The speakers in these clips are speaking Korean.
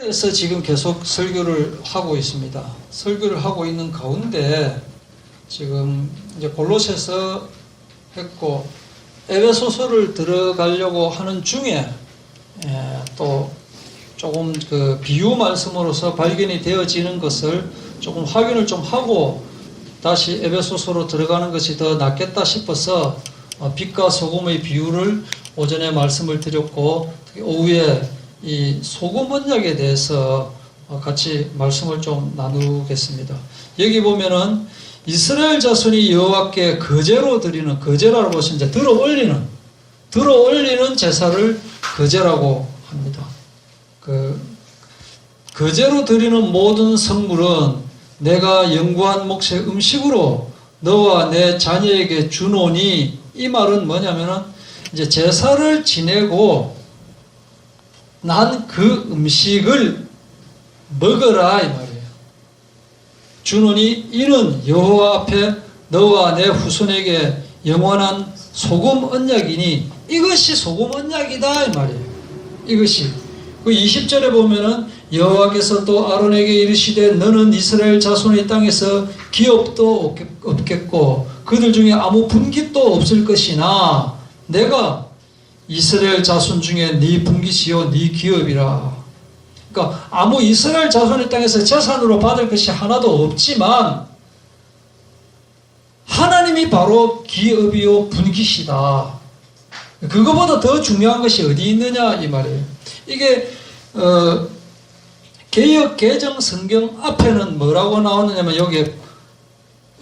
그래서 지금 계속 설교를 하고 있습니다. 설교를 하고 있는 가운데 지금 이제 골로새서 했고 에베소서를 들어가려고 하는 중에 또 조금 그 비유 말씀으로서 발견이 되어지는 것을 조금 확인을 좀 하고 다시 에베소서로 들어가는 것이 더 낫겠다 싶어서 빛과 소금의 비유를 오전에 말씀을 드렸고 오후에 이 소금 언약에 대해서 같이 말씀을 좀 나누겠습니다. 여기 보면은 이스라엘 자손이 여호와께 거제로 드리는, 거제라고 보시면 이제 들어 올리는 제사를 거제라고 합니다. 거제로 드리는 모든 성물은 내가 영구한 몫의 음식으로 너와 내 자녀에게 주노니, 이 말은 뭐냐면은 이제 제사를 지내고 난 그 음식을 먹어라 이 말이에요. 주노니 이는 여호와 앞에 너와 내 후손에게 영원한 소금 언약이니, 이것이 소금 언약이다 이 말이에요. 이것이 그 20절에 보면은 여호와께서 또 아론에게 이르시되 너는 이스라엘 자손의 땅에서 기업도 없겠고 그들 중에 아무 분깃도 없을 것이나 내가 이스라엘 자손 중에 네 분깃이요 네 기업이라. 그러니까 아무 이스라엘 자손의 땅에서 재산으로 받을 것이 하나도 없지만 하나님이 바로 기업이요 분깃이다. 그거보다 더 중요한 것이 어디 있느냐 이 말이에요. 이게 개역 개정 성경 앞에는 뭐라고 나오느냐면 여기에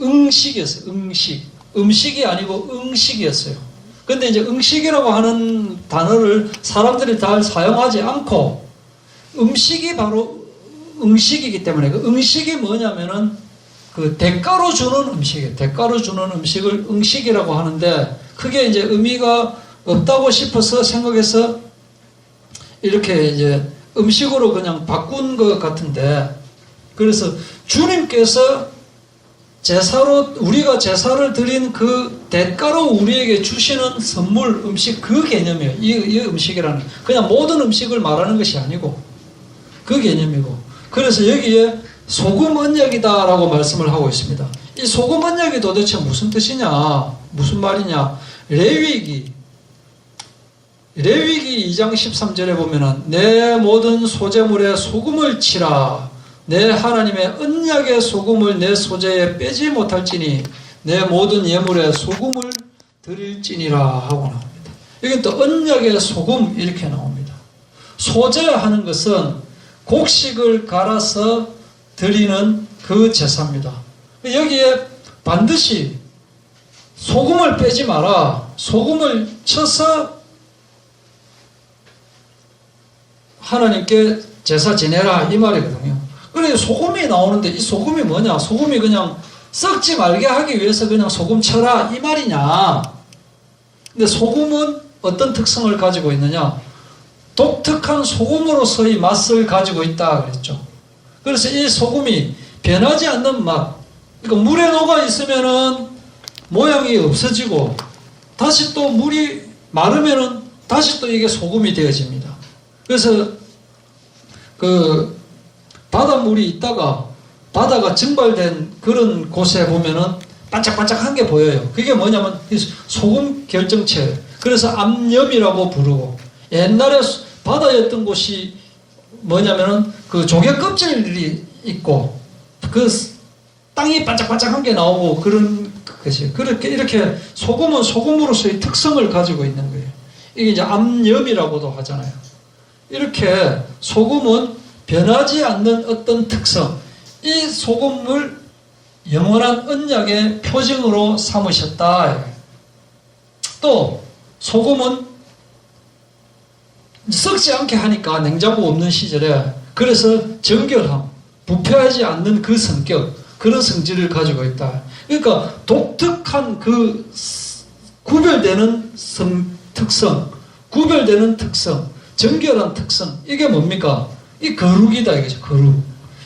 응식이었어요. 음식이 아니고 응식이었어요. 근데 이제 응식이라고 하는 단어를 사람들이 잘 사용하지 않고 음식이 바로 응식이기 때문에 그 응식이 뭐냐면은 그 대가로 주는 음식이에요. 대가로 주는 음식을 응식이라고 하는데 그게 이제 의미가 없다고 싶어서 생각해서 이렇게 이제 음식으로 그냥 바꾼 것 같은데, 그래서 주님께서 제사로 우리가 제사를 드린 그 대가로 우리에게 주시는 선물 음식 그 개념이에요. 이 음식이라는 그냥 모든 음식을 말하는 것이 아니고 그 개념이고, 그래서 여기에 소금 언약이다라고 말씀을 하고 있습니다. 이 소금 언약이 도대체 무슨 뜻이냐, 무슨 말이냐? 레위기 2장 13절에 보면은 내 모든 소재물에 소금을 치라. 내 하나님의 언약의 소금을 내 소재에 빼지 못할지니 내 모든 예물에 소금을 드릴지니라 하고 나옵니다. 여기 또 언약의 소금 이렇게 나옵니다. 소재하는 것은 곡식을 갈아서 드리는 그 제사입니다. 여기에 반드시 소금을 빼지 마라. 소금을 쳐서 하나님께 제사 지내라 이 말이거든요. 그래 소금이 나오는데 이 소금이 뭐냐? 소금이 그냥 썩지 말게 하기 위해서 그냥 소금 쳐라 이 말이냐? 근데 소금은 어떤 특성을 가지고 있느냐? 독특한 소금으로서의 맛을 가지고 있다 그랬죠. 그래서 이 소금이 변하지 않는 맛, 그러니까 물에 녹아 있으면은 모양이 없어지고 다시 또 물이 마르면은 다시 또 이게 소금이 되어집니다. 그래서 그 바닷물이 있다가 바다가 증발된 그런 곳에 보면은 반짝반짝한 게 보여요. 그게 뭐냐면 소금 결정체. 그래서 암염이라고 부르고, 옛날에 바다였던 곳이 뭐냐면은 그 조개 껍질이 있고 그 땅이 반짝반짝한 게 나오고 그런 것이, 그렇게 이렇게 소금은 소금으로서의 특성을 가지고 있는 거예요. 이게 이제 암염이라고도 하잖아요. 이렇게 소금은 변하지 않는 어떤 특성, 이 소금을 영원한 언약의 표징으로 삼으셨다. 또 소금은 썩지 않게 하니까 냉장고 없는 시절에, 그래서 정결함, 부패하지 않는 그 성격, 그런 성질을 가지고 있다. 그러니까 독특한 그 구별되는 특성, 구별되는 특성, 정결한 특성, 이게 뭡니까? 이 거룩이다 이거죠. 거룩.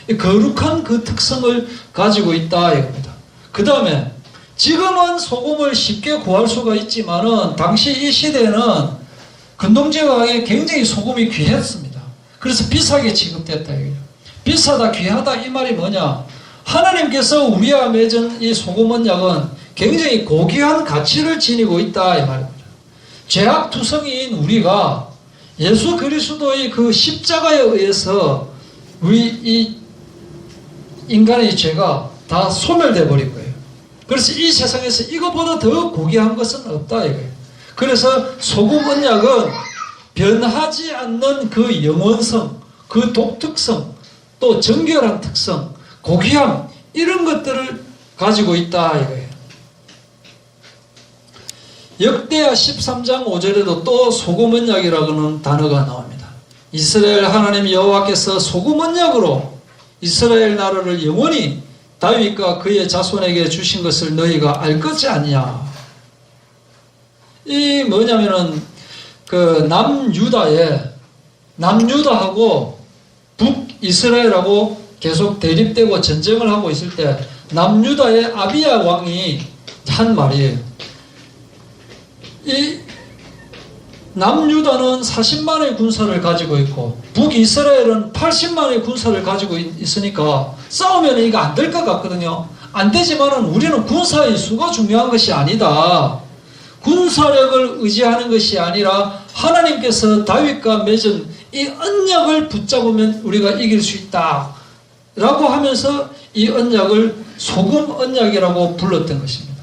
이 거룩한 그 특성을 가지고 있다 이겁니다. 그 다음에 지금은 소금을 쉽게 구할 수가 있지만은 당시 이 시대에는 근동지방에 굉장히 소금이 귀했습니다. 그래서 비싸게 취급됐다 이거예요. 비싸다, 귀하다 이 말이 뭐냐? 하나님께서 우리와 맺은 이 소금 언약은 굉장히 고귀한 가치를 지니고 있다 이 말입니다. 죄악투성이인 우리가 예수 그리스도의 그 십자가에 의해서 우리 이 인간의 죄가 다 소멸되어 버린 거예요. 그래서 이 세상에서 이거보다 더 고귀한 것은 없다 이거예요. 그래서 소금 언약은 변하지 않는 그 영원성, 그 독특성, 또 정결한 특성, 고귀함 이런 것들을 가지고 있다 이거예요. 역대하 13장 5절에도 또 소금 언약이라고는 단어가 나옵니다. 이스라엘 하나님 여호와께서 소금 언약으로 이스라엘 나라를 영원히 다윗과 그의 자손에게 주신 것을 너희가 알 것이 아니냐. 이 뭐냐면은 그 남유다하고 북이스라엘하고 계속 대립되고 전쟁을 하고 있을 때 남유다의 아비야 왕이 한 말이에요. 이 남유다는 40만의 군사를 가지고 있고 북이스라엘은 80만의 군사를 가지고 있으니까 싸우면 이거 안 될 것 같거든요. 안 되지만은 우리는 군사의 수가 중요한 것이 아니다. 군사력을 의지하는 것이 아니라 하나님께서 다윗과 맺은 이 언약을 붙잡으면 우리가 이길 수 있다 라고 하면서 이 언약을 소금 언약이라고 불렀던 것입니다.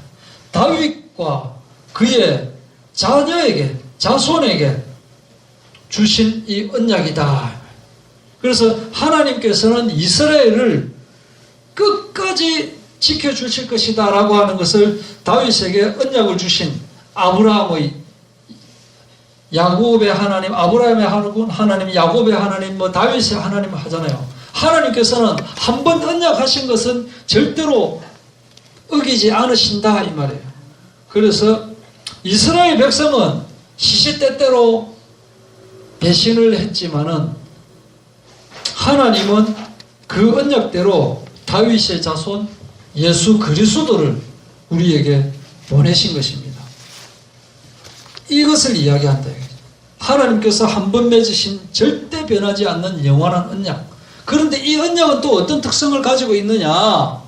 다윗과 그의 자녀에게, 자손에게 주신 이 언약이다. 그래서 하나님께서는 이스라엘을 끝까지 지켜주실 것이다 라고 하는 것을 다윗에게 언약을 주신 아브라함의, 야곱의 하나님, 아브라함의 하나님, 야곱의 하나님, 다윗의 하나님 하잖아요. 하나님께서는 한 번 언약하신 것은 절대로 어기지 않으신다 이 말이에요. 그래서 이스라엘 백성은 시시때때로 배신을 했지만은 하나님은 그 언약대로 다윗의 자손 예수 그리스도를 우리에게 보내신 것입니다. 이것을 이야기한다. 하나님께서 한 번 맺으신 절대 변하지 않는 영원한 언약. 그런데 이 언약은 또 어떤 특성을 가지고 있느냐?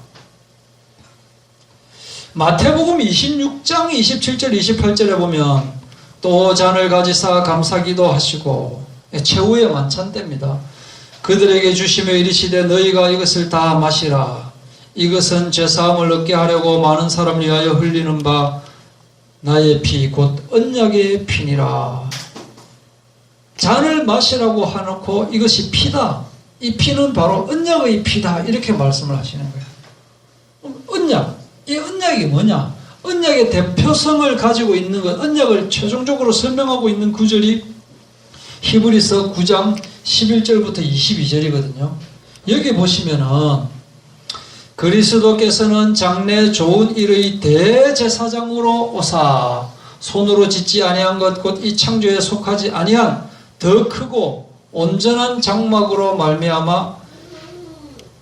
마태복음 26장 27절 28절에 보면 또 잔을 가지사 감사기도 하시고 최후의 만찬 때입니다. 그들에게 주시며 이르시되 너희가 이것을 다 마시라. 이것은 죄사함을 얻게 하려고 많은 사람을 위하여 흘리는 바 나의 피 곧 언약의 피니라. 잔을 마시라고 하놓고 이것이 피다. 이 피는 바로 언약의 피다. 이렇게 말씀을 하시는 거예요. 언약. 이 언약이 뭐냐? 언약의 대표성을 가지고 있는 것, 언약을 최종적으로 설명하고 있는 구절이 히브리서 9장 11절부터 22절이거든요. 여기 보시면은 그리스도께서는 장래 좋은 일의 대제사장으로 오사 손으로 짓지 아니한 것 곧 이 창조에 속하지 아니한 더 크고 온전한 장막으로 말미암아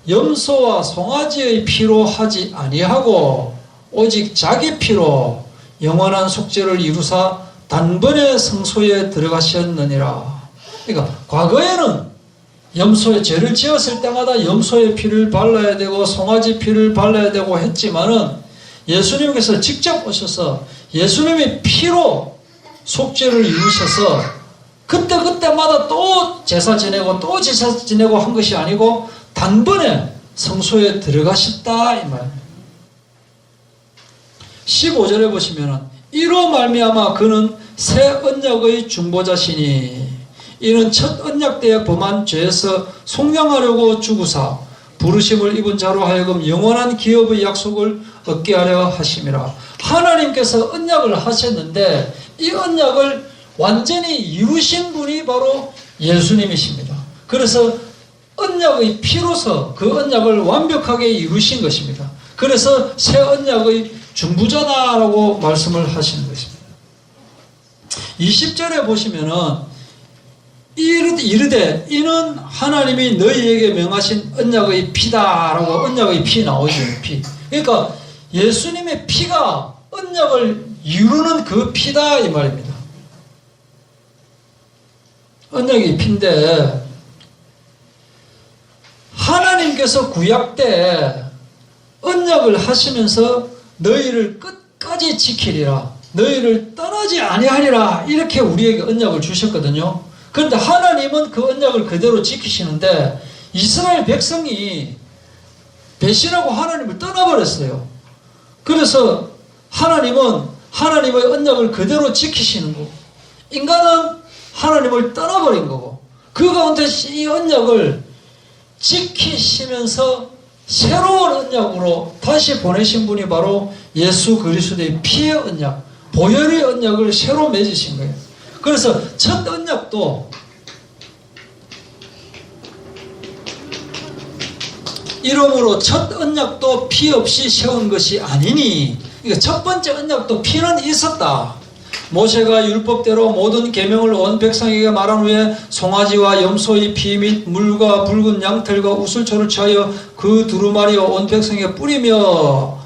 염소와 송아지의 피로 하지 아니하고 오직 자기 피로 영원한 속죄를 이루사 단번에 성소에 들어가셨느니라. 그러니까 과거에는 염소의 죄를 지었을 때마다 염소의 피를 발라야 되고 송아지 피를 발라야 되고 했지만은 예수님께서 직접 오셔서 예수님의 피로 속죄를 이루셔서 그때마다 또 제사 지내고 또 제사 지내고 한 것이 아니고 단번에 성소에 들어가셨다 이 말. 15절에 보시면은 이로 말미암아 그는 새 언약의 중보자시니 이는 첫 언약 때에 범한 죄에서 속량하려고 죽으사 부르심을 입은 자로 하여금 영원한 기업의 약속을 얻게 하려 하심이라. 하나님께서 언약을 하셨는데 이 언약을 완전히 이루신 분이 바로 예수님이십니다. 그래서 언약의 피로서 그 언약을 완벽하게 이루신 것입니다. 그래서 새 언약의 중보자다라고 말씀을 하시는 것입니다. 20절에 보시면은 이르되 이는 하나님이 너희에게 명하신 언약의 피다라고 언약의 피 나오죠. 피. 그러니까 예수님의 피가 언약을 이루는 그 피다 이 말입니다. 언약의 피인데 하나님께서 구약 때 언약을 하시면서 너희를 끝까지 지키리라, 너희를 떠나지 아니하리라, 이렇게 우리에게 언약을 주셨거든요. 그런데 하나님은 그 언약을 그대로 지키시는데 이스라엘 백성이 배신하고 하나님을 떠나버렸어요. 그래서 하나님은 하나님의 언약을 그대로 지키시는 거고, 인간은 하나님을 떠나버린 거고, 그 가운데 이 언약을 지키시면서 새로운 언약으로 다시 보내신 분이 바로 예수 그리스도의 피의 언약, 보혈의 언약을 새로 맺으신 거예요. 그래서 첫 언약도 이러므로 첫 언약도 피 없이 세운 것이 아니니, 그러니까 첫 번째 언약도 피는 있었다. 모세가 율법대로 모든 계명을 온 백성에게 말한 후에 송아지와 염소의 피 및 물과 붉은 양털과 우슬초를 취하여 그 두루마리와 온 백성에게 뿌리며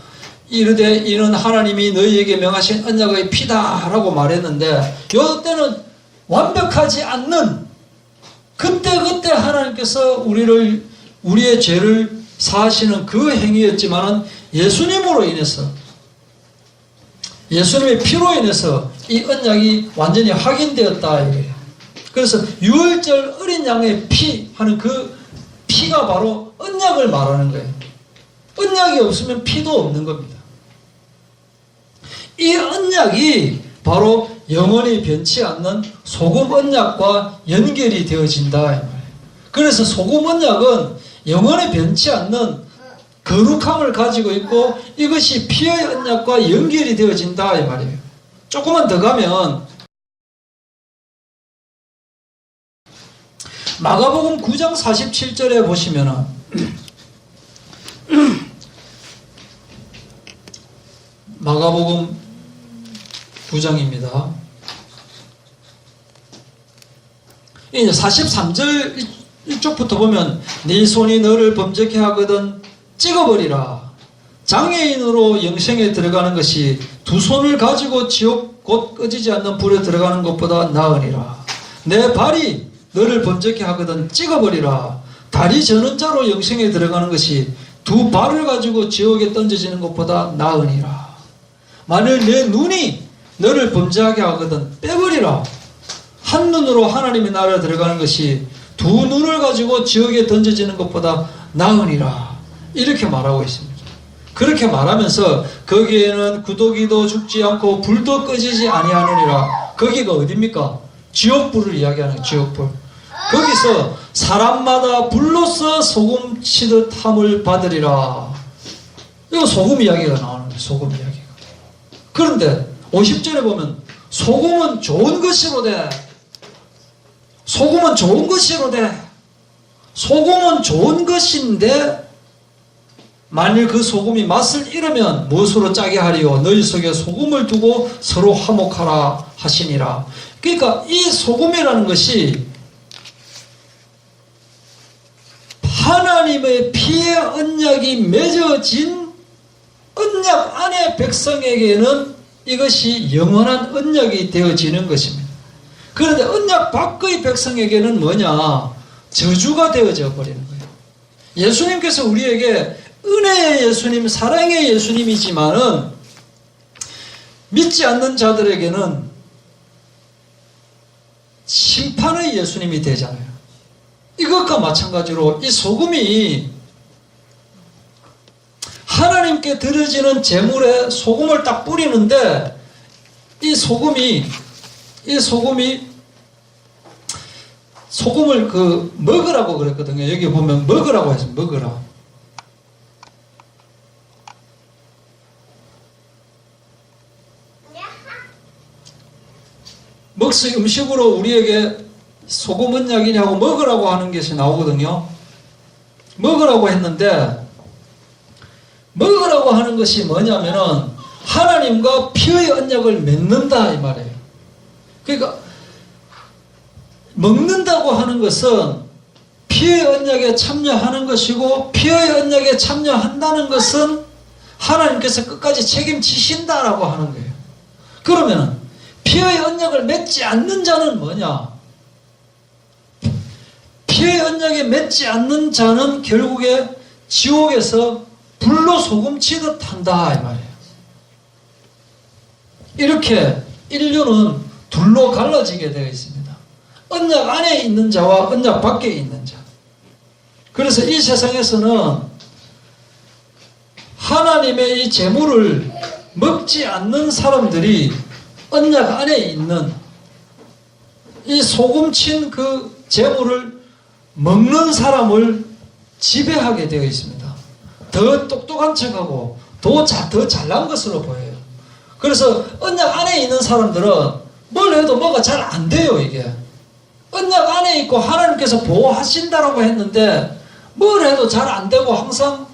이르되 이는 하나님이 너희에게 명하신 언약의 피다라고 말했는데, 이때는 완벽하지 않는, 그때 하나님께서 우리의 죄를 사하시는 그 행위였지만은 예수님으로 인해서, 예수님의 피로 인해서 이 언약이 완전히 확인되었다 이거예요. 그래서 유월절 어린 양의 피 하는 그 피가 바로 언약을 말하는 거예요. 언약이 없으면 피도 없는 겁니다. 이 언약이 바로 영원히 변치 않는 소금 언약과 연결이 되어진다 이 말이에요. 그래서 소금 언약은 영원히 변치 않는 거룩함을 가지고 있고, 이것이 피의 언약과 연결이 되어진다 이 말이에요. 조금만 더 가면 마가복음 9장 47절에 보시면은 마가복음 9장입니다. 이제 43절 이쪽부터 보면 네 손이 너를 범죄케 하거든 찍어버리라. 장애인으로 영생에 들어가는 것이 두 손을 가지고 지옥 곧 꺼지지 않는 불에 들어가는 것보다 나으니라. 내 발이 너를 범죄케 하거든 찍어버리라. 다리 저는 자로 영생에 들어가는 것이 두 발을 가지고 지옥에 던져지는 것보다 나으니라. 만일 내 눈이 너를 범죄하게 하거든 빼버리라. 한 눈으로 하나님의 나라에 들어가는 것이 두 눈을 가지고 지옥에 던져지는 것보다 나으니라. 이렇게 말하고 있습니다. 그렇게 말하면서 거기에는 구더기도 죽지 않고 불도 꺼지지 아니하느니라. 거기가 어디입니까? 지옥불을 이야기하는 지옥불. 거기서 사람마다 불로서 소금 치듯 함을 받으리라. 이거 소금 이야기가 나오는 거예요. 소금 이야기가. 그런데 50절에 보면 소금은 좋은 것이로되, 소금은 좋은 것이로되, 소금은 좋은 것인데 만일 그 소금이 맛을 잃으면 무엇으로 짜게 하리요? 너희 속에 소금을 두고 서로 화목하라 하시니라. 그러니까 이 소금이라는 것이 하나님의 피의 언약이 맺어진 언약 안에 백성에게는 이것이 영원한 언약이 되어지는 것입니다. 그런데 언약 밖의 백성에게는 뭐냐? 저주가 되어져 버리는 거예요. 예수님께서 우리에게 은혜의 예수님, 사랑의 예수님이지만은 믿지 않는 자들에게는 심판의 예수님이 되잖아요. 이것과 마찬가지로 이 소금이 하나님께 드려지는 제물에 소금을 딱 뿌리는데 이 소금을 먹으라고 그랬거든요. 여기 보면 먹으라고 해서 먹으라. 먹스 음식으로 우리에게 소금 언약이냐고 먹으라고 하는 것이 나오거든요. 먹으라고 했는데 먹으라고 하는 것이 뭐냐면은 하나님과 피의 언약을 맺는다 이 말이에요. 그러니까 먹는다고 하는 것은 피의 언약에 참여하는 것이고, 피의 언약에 참여한다는 것은 하나님께서 끝까지 책임지신다라고 하는 거예요. 그러면 피의 언약을 맺지 않는 자는 뭐냐? 피의 언약에 맺지 않는 자는 결국에 지옥에서 불로 소금치듯 한다 이 말이에요. 이렇게 인류는 둘로 갈라지게 되어 있습니다. 언약 안에 있는 자와 언약 밖에 있는 자. 그래서 이 세상에서는 하나님의 이 재물을 먹지 않는 사람들이 언약 안에 있는 이 소금친 그 재물을 먹는 사람을 지배하게 되어 있습니다. 더 똑똑한 척하고 더 잘난 것으로 보여요. 그래서 언약 안에 있는 사람들은 뭘 해도 뭐가 잘 안 돼요. 이게 언약 안에 있고 하나님께서 보호하신다라고 했는데 뭘 해도 잘 안 되고 항상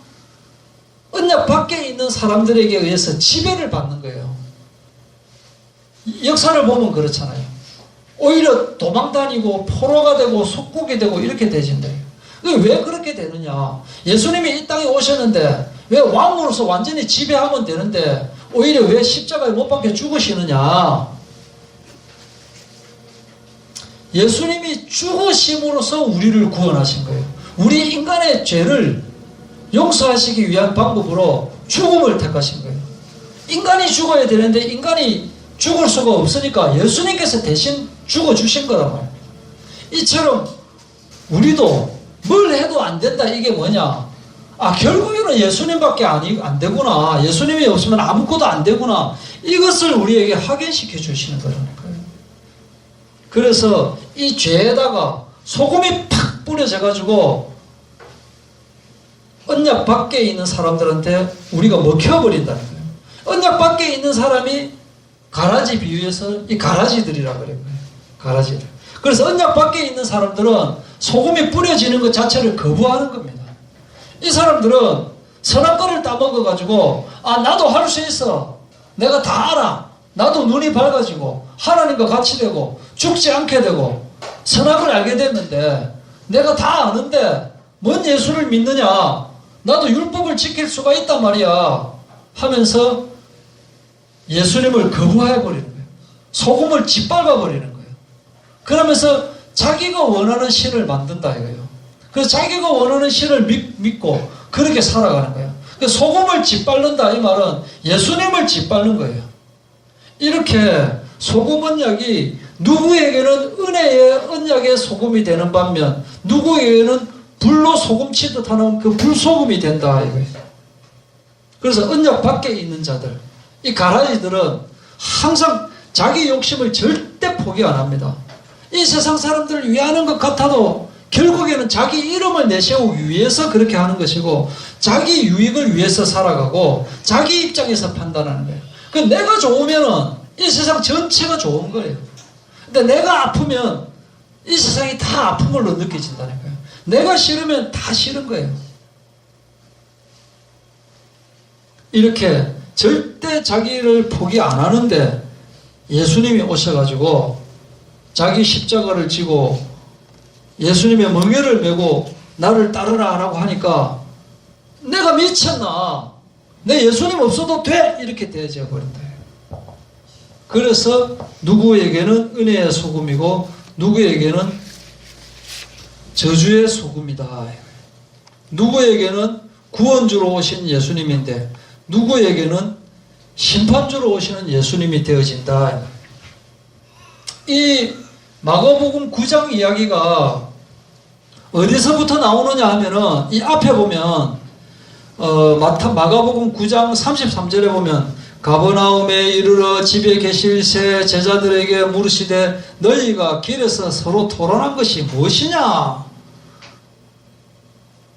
언약 밖에 있는 사람들에게 의해서 지배를 받는 거예요. 역사를 보면 그렇잖아요. 오히려 도망다니고 포로가 되고 속국이 되고 이렇게 되신대요. 왜 그렇게 되느냐? 예수님이 이 땅에 오셨는데 왜 왕으로서 완전히 지배하면 되는데 오히려 왜 십자가에 못 박혀 죽으시느냐? 예수님이 죽으심으로써 우리를 구원하신 거예요. 우리 인간의 죄를 용서하시기 위한 방법으로 죽음을 택하신 거예요. 인간이 죽어야 되는데 인간이 죽을 수가 없으니까 예수님께서 대신 죽어주신 거란 말이에요. 이처럼 우리도 뭘 해도 안 된다. 이게 뭐냐? 결국에는 예수님밖에 안 되구나. 예수님이 없으면 아무것도 안 되구나. 이것을 우리에게 확인시켜 주시는 거라니까요. 그래서 이 죄에다가 소금이 팍 뿌려져가지고 언약 밖에 있는 사람들한테 우리가 먹혀버린다는 거예요. 언약 밖에 있는 사람이 가라지 비유해서 이 가라지들이라고 그래요. 가라지들. 그래서 언약 밖에 있는 사람들은 소금이 뿌려지는 것 자체를 거부하는 겁니다. 이 사람들은 선한 거를 따먹어가지고 나도 할 수 있어. 내가 다 알아. 나도 눈이 밝아지고 하나님과 같이 되고 죽지 않게 되고 선악을 알게 됐는데 내가 다 아는데 뭔 예수를 믿느냐? 나도 율법을 지킬 수가 있단 말이야 하면서 예수님을 거부해버리는 거예요. 소금을 짓밟아버리는 거예요. 그러면서 자기가 원하는 신을 만든다 이거예요. 그래서 자기가 원하는 신을 믿고 그렇게 살아가는 거예요. 소금을 짓밟는다 이 말은 예수님을 짓밟는 거예요. 이렇게 소금 언약이 누구에게는 은혜의 언약의 소금이 되는 반면 누구에게는 불로 소금치듯 하는 그 불소금이 된다 이거예요. 그래서 언약 밖에 있는 자들, 이 가라지들은 항상 자기 욕심을 절대 포기 안 합니다. 이 세상 사람들을 위하는 것 같아도 결국에는 자기 이름을 내세우기 위해서 그렇게 하는 것이고 자기 유익을 위해서 살아가고 자기 입장에서 판단하는 거예요. 그 내가 좋으면은 이 세상 전체가 좋은 거예요. 근데 내가 아프면 이 세상이 다 아픈 걸로 느껴진다는 거예요. 내가 싫으면 다 싫은 거예요. 이렇게 절대 자기를 포기 안 하는데 예수님이 오셔가지고 자기 십자가를 지고 예수님의 멍에를 메고 나를 따르라 라고 하니까 내가 미쳤나? 내 예수님 없어도 돼! 이렇게 되어져 버린다. 그래서 누구에게는 은혜의 소금이고 누구에게는 저주의 소금이다. 누구에게는 구원주로 오신 예수님인데 누구에게는 심판주로 오시는 예수님이 되어진다. 이 마가복음 9장 이야기가 어디서부터 나오느냐 하면은 이 앞에 보면 마가복음 9장 33절에 보면 가버나움에 이르러 집에 계실 새 제자들에게 물으시되 너희가 길에서 서로 토론한 것이 무엇이냐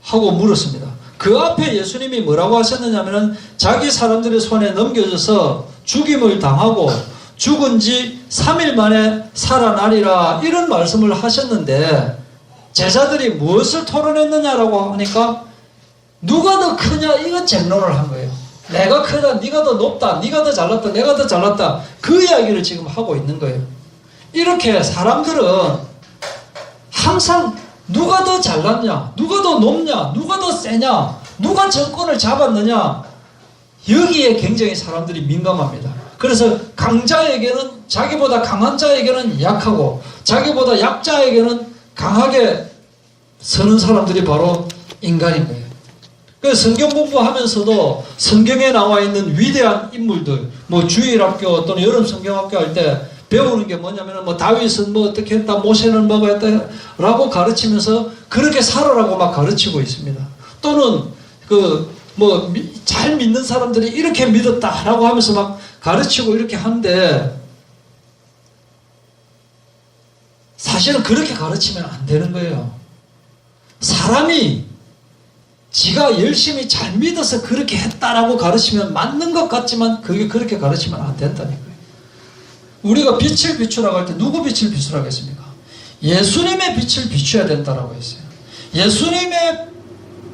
하고 물었습니다. 그 앞에 예수님이 뭐라고 하셨느냐면 자기 사람들의 손에 넘겨져서 죽임을 당하고 죽은 지 3일 만에 살아나리라 이런 말씀을 하셨는데 제자들이 무엇을 토론했느냐라고 하니까 누가 더 크냐 이건 쟁론을 한 거예요. 내가 크다, 네가 더 높다, 네가 더 잘났다, 내가 더 잘났다 그 이야기를 지금 하고 있는 거예요. 이렇게 사람들은 항상 누가 더 잘났냐, 누가 더 높냐, 누가 더 세냐, 누가 정권을 잡았느냐 여기에 굉장히 사람들이 민감합니다. 그래서 강자에게는 자기보다 강한 자에게는 약하고 자기보다 약자에게는 강하게 서는 사람들이 바로 인간인 거예요. 그 성경 공부하면서도 성경에 나와 있는 위대한 인물들, 뭐 주일학교 또는 여름 성경학교 할 때 배우는 게 뭐냐면 뭐 다윗은 뭐 어떻게 했다, 모세는 뭐가 했다라고 가르치면서 그렇게 살아라고 막 가르치고 있습니다. 또는 뭐 잘 믿는 사람들이 이렇게 믿었다라고 하면서 막 가르치고 이렇게 하는데 사실은 그렇게 가르치면 안 되는 거예요. 사람이 지가 열심히 잘 믿어서 그렇게 했다라고 가르치면 맞는 것 같지만 그게 그렇게 가르치면 안 된다니까요. 우리가 빛을 비추라고 할 때 누구 빛을 비추라겠습니까? 예수님의 빛을 비춰야 된다라고 했어요. 예수님의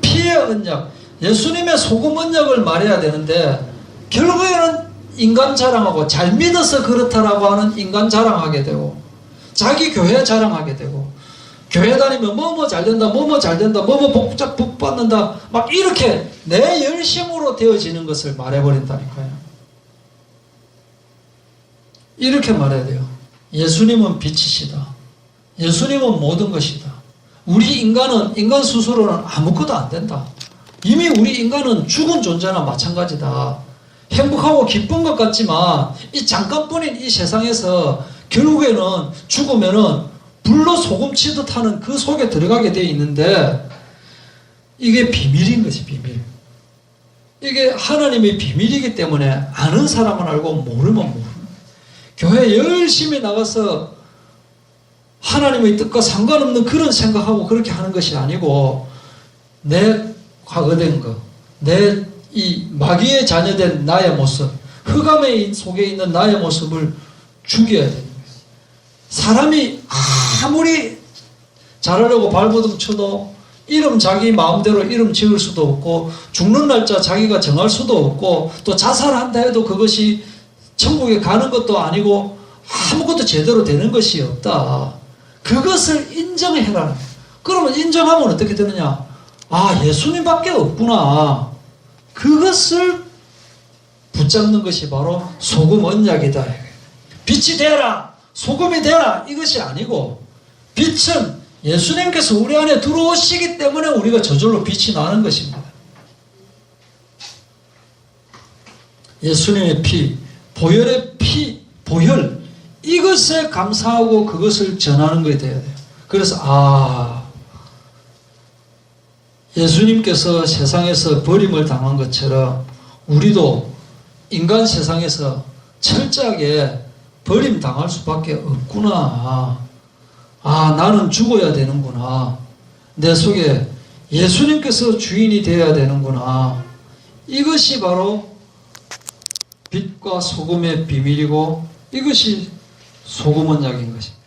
피의 언약, 예수님의 소금 언약을 말해야 되는데 결국에는 인간 자랑하고 잘 믿어서 그렇다라고 하는 인간 자랑하게 되고 자기 교회 자랑하게 되고 교회 다니면 뭐뭐 잘된다, 뭐뭐 잘된다, 뭐뭐 복 받는다 막 이렇게 내 열심으로 되어지는 것을 말해버린다니까요. 이렇게 말해야 돼요. 예수님은 빛이시다. 예수님은 모든 것이다. 우리 인간 스스로는 아무것도 안 된다. 이미 우리 인간은 죽은 존재나 마찬가지다. 행복하고 기쁜 것 같지만 이 잠깐뿐인 이 세상에서 결국에는 죽으면은 불로 소금 치듯 하는 그 속에 들어가게 되어 있는데 이게 비밀인 것이 비밀. 이게 하나님의 비밀이기 때문에 아는 사람은 알고 모르면 모르는. 교회 열심히 나가서 하나님의 뜻과 상관없는 그런 생각하고 그렇게 하는 것이 아니고 내 과거된 것, 내 이 마귀의 자녀된 나의 모습, 흑암의 속에 있는 나의 모습을 죽여야 되는 거예요. 사람이 아무리 잘하려고 발버둥 쳐도 이름 자기 마음대로 이름 지을 수도 없고 죽는 날짜 자기가 정할 수도 없고 또 자살한다 해도 그것이 천국에 가는 것도 아니고 아무것도 제대로 되는 것이 없다. 그것을 인정해라. 그러면 인정하면 어떻게 되느냐? 아, 예수님밖에 없구나. 그것을 붙잡는 것이 바로 소금 언약이다. 빛이 되라, 소금이 되라 이것이 아니고 빛은 예수님께서 우리 안에 들어오시기 때문에 우리가 저절로 빛이 나는 것입니다. 예수님의 피, 보혈의 피, 보혈 이것에 감사하고 그것을 전하는 것이 되어야 돼요. 그래서 예수님께서 세상에서 버림을 당한 것처럼 우리도 인간 세상에서 철저하게 버림당할 수밖에 없구나. 나는 죽어야 되는구나. 내 속에 예수님께서 주인이 되어야 되는구나. 이것이 바로 빛과 소금의 비밀이고 이것이 소금 언약인 것입니다.